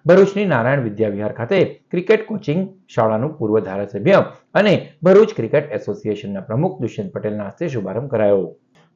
ભરૂચની નારાયણ વિદ્યાવિહાર ખાતે cricket coaching શાળાનું પૂર્વ ધારાસભ્ય અને ભરૂચ ક્રિકેટ એસોસિએશનના પ્રમુખ દુષ્યંત પટેલના હસ્તે શુભારંભ કરાયો.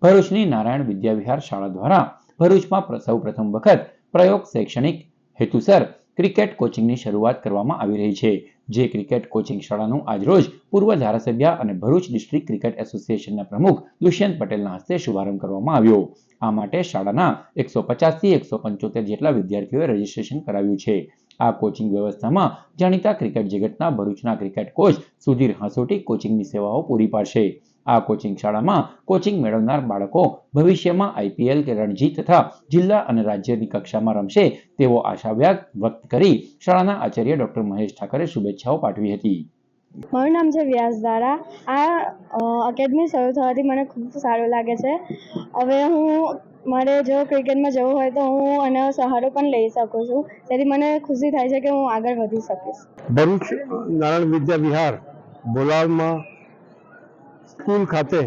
ભરૂચની નારાયણ વિદ્યાવિહાર શાળા દ્વારા ભરૂચમાં સૌપ્રથમ વખત પ્રયોગ શૈક્ષણિક હેતુસર ક્રિકેટ કોચિંગની શરૂઆત કરવામાં આવી રહી છે. જે ક્રિકેટ કોચિંગ શાળાનું આજરોજ પૂર્વ ધારાસભ્ય અને ભરૂચ ડિસ્ટ્રિક્ટ ક્રિકેટ એસોસિએશનના પ્રમુખ દુષ્યંત પટેલના હસ્તે શુભારંભ કરવામાં આવ્યો. આ માટે શાળાના 150 થી 175 જેટલા વિદ્યાર્થીઓએ રજીસ્ટ્રેશન કરાવ્યું છે. આ કોચિંગ વ્યવસ્થામાં જાણીતા ક્રિકેટ જગતના ભરૂચના ક્રિકેટ કોચ સુધીર હાંસોટી કોચિંગની સેવાઓ પૂરી પાડશે. આ કોચિંગ શાળામાં કોચિંગ મેળવનાર બાળકો ભવિષ્યમાં આઈપીએલ કે રણજી તથા જિલ્લા અને રાજ્યની કક્ષામાં રમશે તેવો આશાવ્યક્ત કરી શાળાના આચાર્ય ડોક્ટર મહેશ ઠાકરે શુભેચ્છાઓ પાઠવી હતી. મારું નામ છે વ્યાસ દારા. આ એકેડમી શરૂ થવાથી મને ખૂબ સારું લાગે છે. હવે મારે જો ક્રિકેટમાં જવું હોય તો હું એનો સહારો પણ લઈ શકું છું. તેથી મને ખુશી થાય છે કે હું આગળ વધી શકીશ. ભરૂચ નારાયણ વિદ્યાવિહાર બોલાવમાં સ્કૂલ ખાતે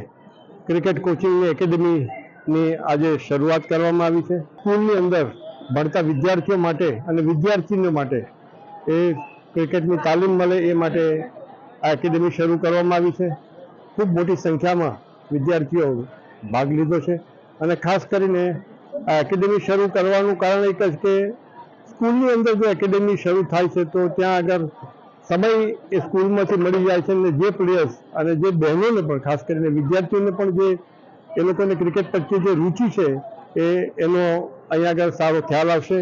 ક્રિકેટ કોચિંગની એકેડમીની આજે શરૂઆત કરવામાં આવી છે. સ્કૂલની અંદર ભણતા વિદ્યાર્થીઓ માટે અને વિદ્યાર્થીઓ માટે એ ક્રિકેટની તાલીમ મળે એ માટે આ એકેડમી શરૂ કરવામાં આવી છે. ખૂબ મોટી સંખ્યામાં વિદ્યાર્થીઓ ભાગ લીધો છે અને ખાસ કરીને આ એકેડમી શરૂ કરવાનું કારણ એક જ કે સ્કૂલની અંદર જો એકેડમી શરૂ થાય છે તો ત્યાં આગળ સમય એ સ્કૂલમાંથી મળી જાય છે અને જે પ્લેયર્સ અને જે બહેનોને પણ ખાસ કરીને વિદ્યાર્થીઓને પણ જે એ લોકોને ક્રિકેટ પ્રત્યે જે રુચિ છે એનો અહીંયા આગળ સારો ખ્યાલ આવશે.